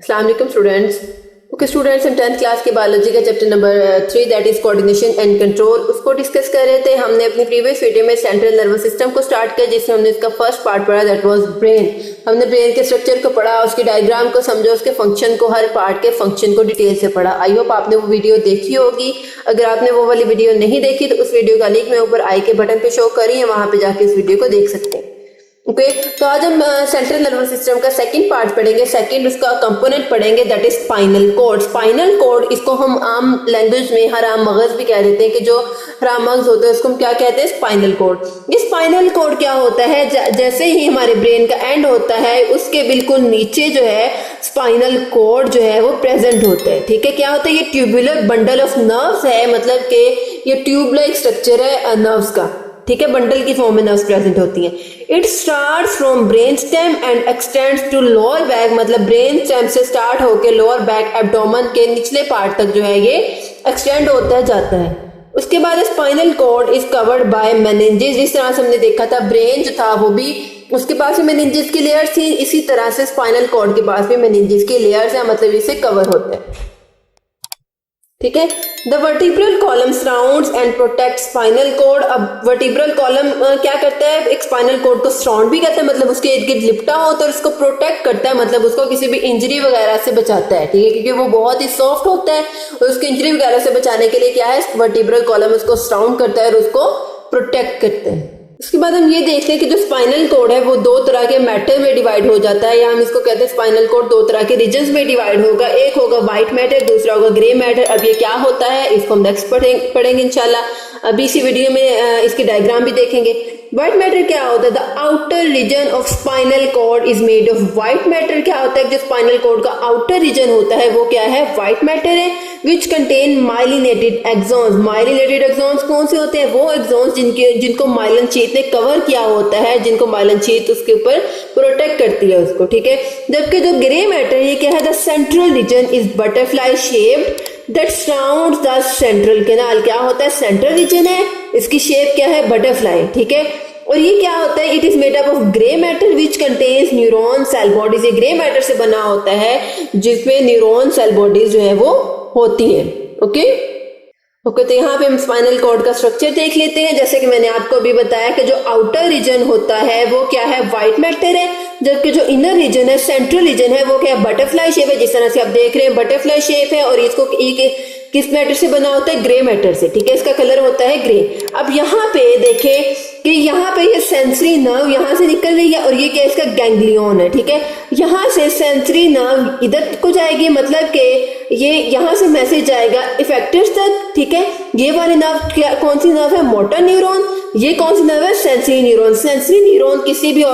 अस्सलाम वालेकुम students. Okay students, हम 10th क्लास के बायोलॉजी का chapter number 3 that is coordination and control उसको डिस्कस कर रहे थे। हमने अपनी प्रीवियस वीडियो में सेंट्रल नर्वस सिस्टम को स्टार्ट किया जिसमें हमने इसका फर्स्ट पार्ट पढ़ा दैट वाज ब्रेन। हमने ब्रेन के स्ट्रक्चर को पढ़ा, उसकी डायग्राम को समझा, उसके फंक्शन को, हर पार्ट के फंक्शन को डिटेल से पढ़ा। आई होप आपने वो वीडियो देखी होगी। अगर आपने वो वाली वीडियो नहीं देखी तो उस वीडियो का लिंक मैं ऊपर आई के बटन पे शो कर रही है, वहां पे जाके इस वीडियो को देख सकते हैं। ओके तो आज हम सेंट्रल नर्वस सिस्टम का सेकंड पार्ट पढ़ेंगे। सेकंड उसका कंपोनेंट पढ़ेंगे that is spinal cord. Spinal cord इसको हम आम लैंग्वेज में हराम मगज भी कह देते हैं कि जो हराम मगज होता है उसको हम क्या कहते हैं, स्पाइनल कॉर्ड। ये स्पाइनल कॉर्ड क्या होता है, जैसे ही हमारे ब्रेन का एंड होता है उसके बिल्कुल नीचे जो है स्पाइनल कॉर्ड जो है वो प्रेजेंट होता है। ठीक है, क्या होता है, ये ट्यूबुलर बंडल ऑफ नर्व्स है, मतलब कि ये ट्यूब लाइक स्ट्रक्चर है नर्व्स का। ठीक है, बंडल की फॉर्म में नर्व्स प्रेजेंट होती हैं। It starts from brain stem and extends to lower back, मतलब ब्रेन स्टेम से स्टार्ट होकर लोअर बैक एब्डोमेन के निचले पार्ट तक जो है ये एक्सटेंड होता जाता है। उसके बाद spinal cord is covered by meninges. जिस तरह से हमने देखा था ब्रेन जो था वो भी उसके पास भी मेनिंजेस की लेयर्स थी, इसी तरह से स्पाइनल कॉर्ड के पास भी मेनिंजेस की लेयर्स है, मतलब इसे कवर होता है। ठीक है, the vertebral column surrounds and protect spinal cord. अब वर्टिब्रल कॉलम क्या करता है, एक स्पाइनल कॉर्ड को सराउंड भी करता है, मतलब उसके इर्द गिर्द लिपटा होता है और उसको प्रोटेक्ट करता है, मतलब उसको किसी भी इंजरी वगैरह से बचाता है। ठीक है, क्योंकि वो बहुत ही सॉफ्ट होता है और उसकी इंजरी वगैरह से बचाने के लिए क्या है, वर्टिब्रल कॉलम उसको सराउंड करता है और उसको प्रोटेक्ट करता है। उसके बाद हम ये देखते हैं कि जो स्पाइनल कॉर्ड है वो दो तरह के मैटर में डिवाइड हो जाता है, या हम इसको कहते हैं स्पाइनल कॉर्ड दो तरह के रीजन्स में डिवाइड होगा। एक होगा व्हाइट मैटर, दूसरा होगा ग्रे मैटर। अब ये क्या होता है इसको हम नेक्स्ट पढ़ेंगे इंशाल्लाह। अभी इसी वीडियो में इसकी डायग्राम भी देखेंगे। व्हाइट मैटर क्या होता है, the outer region of spinal cord is made of white matter. क्या होता है, जो स्पाइनल कॉर्ड का आउटर रीजन होता है वो क्या है, व्हाइट मैटर है। Which contain myelinated axons. Myelinated axons कौन से होते हैं, वो एक्सॉन्स जिनको माइलिन शीट ने कवर किया होता है, जिनको माइलिन शीट उसके ऊपर प्रोटेक्ट करती है उसको। ठीक है, जबकि जो ग्रे मैटर ये क्या है, the central region is butterfly shaped that surrounds the central canal. क्या होता है, सेंट्रल रीजन है, इसकी शेप क्या है, बटरफ्लाई। ठीक है, और ये क्या होता है, it is made up of grey matter which contains neuron cell bodies. ये ग्रे मैटर से बना होता है जिसमें न्यूरॉन सेल बॉडीज जो है वो होती हैं। ओके तो यहाँ पे हम स्पाइनल कॉर्ड का स्ट्रक्चर देख लेते हैं। जैसे कि मैंने आपको अभी बताया कि जो आउटर रीजन होता है वो क्या है, व्हाइट मैटर है, जबकि जो इनर रीजन है, सेंट्रल रीजन है, वो क्या है, बटरफ्लाई शेप है। जिस तरह से आप देख रहे हैं बटरफ्लाई शेप है और इसको किस मैटर से बना होता है, ग्रे मैटर से। ठीक है, इसका कलर होता है ग्रे। अब यहाँ पे देखें कि यहाँ पे ये सेंसरी नर्व यहाँ से निकल रही है और ये क्या, इसका गैंग्लियन है। ठीक है, यहाँ से सेंसरी नर्व इधर को जाएगी, मतलब कि ये यहाँ से मैसेज जाएगा इफेक्टर्स तक। ठीक है, ये वाली नर्व क्या, कौन सी नर्व है, मोटर न्यूरॉन। ये कौन सी नर्व है, सेंसरी न्यूरॉन। सेंसरी न्यूरॉन किसी भी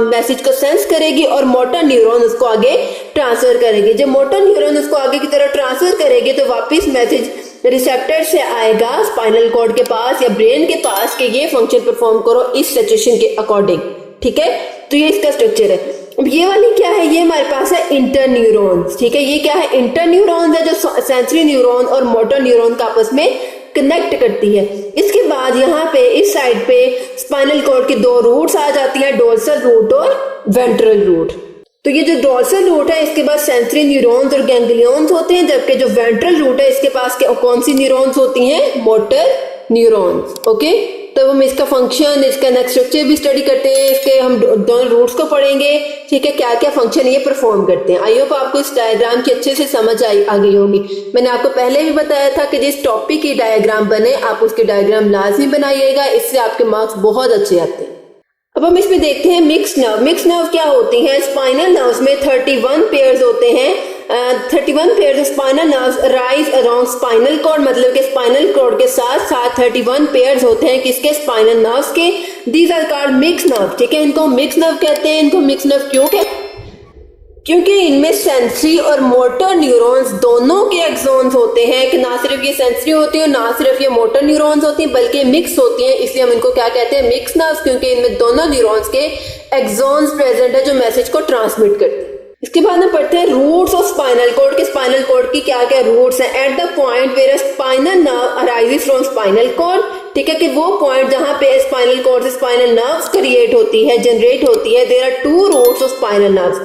मैसेज को सेंस करेगी और मोटर न्यूरॉन उसको आगे ट्रांसफर करेगी। जब मोटर न्यूरॉन उसको आगे की तरफ ट्रांसफर करेगी तो वापस मैसेज रिसेप्टर से आएगा स्पाइनल कॉर्ड के पास या ब्रेन के पास कि ये फंक्शन परफॉर्म करो इस सिचुएशन के अकॉर्डिंग। ठीक है, तो ये इसका स्ट्रक्चर है। अब ये वाली क्या है, ये हमारे पास है इंटर न्यूरॉन्स। ठीक है, ये क्या है, इंटर न्यूरॉन्स है जो सेंसरी न्यूरॉन और मोटर न्यूरॉन का आपस में कनेक्ट करती है। इसके बाद यहाँ पे इस साइड पे स्पाइनल कॉर्ड की दो रूट्स आ जाती हैं, डोर्सल रूट और वेंट्रल रूट। तो ये जो डोर्सल रूट है इसके पास सेंसरी न्यूरॉन्स और गैंग्लियंस होते हैं, जबकि जो वेंट्रल रूट है इसके पास कौन सी न्यूरॉन्स होती हैं, मोटर न्यूरॉन्स। ओके, तो हम इसका फंक्शन, इसका नेक्स्ट स्ट्रक्चर भी स्टडी करते हैं, इसके हम दोनों रूट्स को पढ़ेंगे। ठीक है, क्या क्या फंक्शन ये परफॉर्म करते हैं। आई होप आपको इस डायग्राम की अच्छे से समझ आ गई होगी। मैंने आपको पहले भी बताया था कि जिस टॉपिक की डायग्राम बने आप उसकी डायग्राम लाजमी बनाइएगा, इससे आपके मार्क्स बहुत अच्छे आते हैं। अब हम इसमें देखते हैं मिक्स नर्व। मिक्स नर्व क्या होती हैं, स्पाइनल नर्व्स में 31 पेयर्स होते हैं। 31 pairs of spinal nerves rise around spinal cord, मतलब कि स्पाइनल कॉर्ड के साथ साथ 31 पेयर्स होते हैं किसके, स्पाइनल नर्व्स के। These are called mix nerve. ठीक है, इनको मिक्स नर्व कहते हैं। इनको मिक्स नर्व क्यों कहते हैं, क्योंकि इनमें सेंसरी और मोटर न्यूरॉन्स दोनों के एक्सॉन्स होते हैं, कि ना सिर्फ ये सेंसरी होती है ना सिर्फ ये मोटर न्यूरॉन्स होती हैं बल्कि मिक्स होती हैं, इसलिए हम इनको क्या कहते हैं, मिक्स नर्व्स, क्योंकि इनमें दोनों न्यूरॉन्स के एक्सॉन्स प्रेजेंट है जो मैसेज को ट्रांसमिट करते हैं। इसके बाद हम पढ़ते हैं रूट्स ऑफ स्पाइनल कॉर्ड के स्पाइनल कॉर्ड की क्या क्या रूट्स हैं। At the point where spinal nerve arises from spinal cord. ठीक है, कि वो पॉइंट जहां पे स्पाइनल कॉर्ड से स्पाइनल नर्व्स क्रिएट होती है, जनरेट होती है, there are 2 roots of spinal nerves.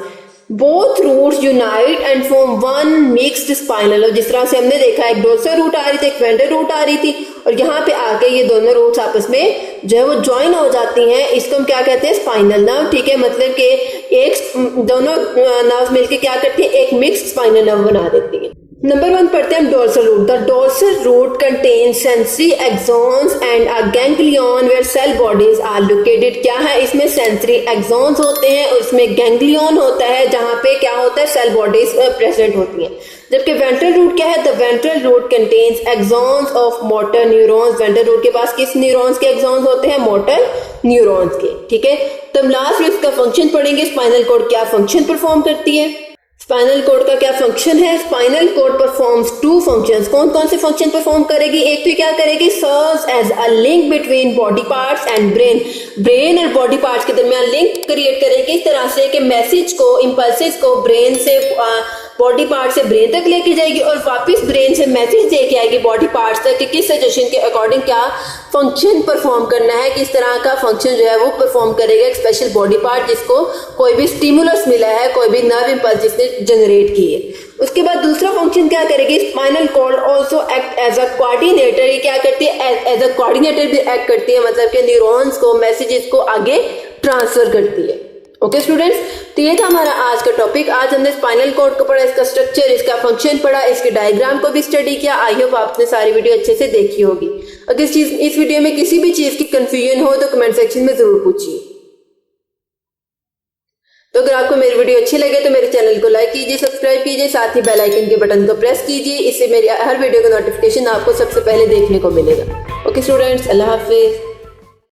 Both roots unite and form one mixed spinal. और जिस तरह से हमने देखा एक डोर्सल रूट आ रही थी, एक वेंट्रल रूट आ रही थी, और यहाँ पे आके ये दोनों रूट्स आपस में जो है वो ज्वाइन हो जाती हैं। इसको हम क्या कहते हैं? Spinal nerve. ठीक है, मतलब कि एक दोनों नर्व मिलके क्या करती है? एक मिक्स्ड स्पाइनल नर्व बना देती है। नंबर 1 पढ़ते हैं हम dorsal root. The dorsal root contains sensory axons and a ganglion where cell bodies are located. क्या है इसमें? सेंसरी एक्सॉन्स होते हैं और इसमें गैंग्लियन होता है जहां पे क्या होता है? सेल बॉडीज प्रेजेंट होती हैं। जबकि वेंट्रल रूट क्या है? The ventral root contains axons of motor neurons. Ventral root के पास किस न्यूरॉन्स के एक्सॉन्स होते हैं? मोटर न्यूरॉन्स के। ठीक है, तो हम लास्ट में इसका फंक्शन पढ़ेंगे। स्पाइनल कॉर्ड क्या फंक्शन परफॉर्म करती है? स्पाइनल कॉर्ड का क्या फंक्शन है? Spinal cord performs 2 functions. कौन कौन से फंक्शन परफॉर्म करेगी? एक तो क्या करेगी? Serves as a link between body parts and brain. Brain और बॉडी पार्ट्स के दरमियान लिंक क्रिएट करेगी इस तरह से कि मैसेज को, इंपल्सेस को ब्रेन से बॉडी पार्ट से ब्रेन तक लेके जाएगी और वापस ब्रेन से मैसेज देके आएगी बॉडी पार्ट्स तक कि किस सजेशन के अकॉर्डिंग क्या फंक्शन परफॉर्म करना है, किस तरह का फंक्शन जो है वो परफॉर्म करेगा एक स्पेशल बॉडी पार्ट जिसको कोई भी स्टिमुलस मिला है, कोई भी नर्व इंपल्स जिसने जनरेट की है। उसके बाद दूसरा फंक्शन क्या करेगी? Spinal cord also act as a coordinator. ये क्या करती है? एज अ कोऑर्डिनेटर भी एक्ट करती है, मतलब कि न्यूरॉन्स को, मैसेजेस को आगे ट्रांसफर करती है। ओके स्टूडेंट्स, तो ये था हमारा आज का टॉपिक। आज हमने स्पाइनल कॉर्ड को पढ़ा, इसका स्ट्रक्चर, इसका फंक्शन पढ़ा, इसके डायग्राम को भी स्टडी किया। आई होप आपने सारी वीडियो अच्छे से देखी होगी। अगर इस वीडियो में किसी भी चीज की कंफ्यूजन हो तो कमेंट सेक्शन में जरूर पूछिए। तो अगर आपको मेरी वीडियो अच्छी लगे तो मेरे चैनल को लाइक कीजिए, सब्सक्राइब कीजिए, साथ ही बेल आइकन के बटन को प्रेस कीजिए। इससे मेरी हर वीडियो का नोटिफिकेशन आपको सबसे पहले देखने को मिलेगा। ओके स्टूडेंट्स, अल्लाह हाफिज।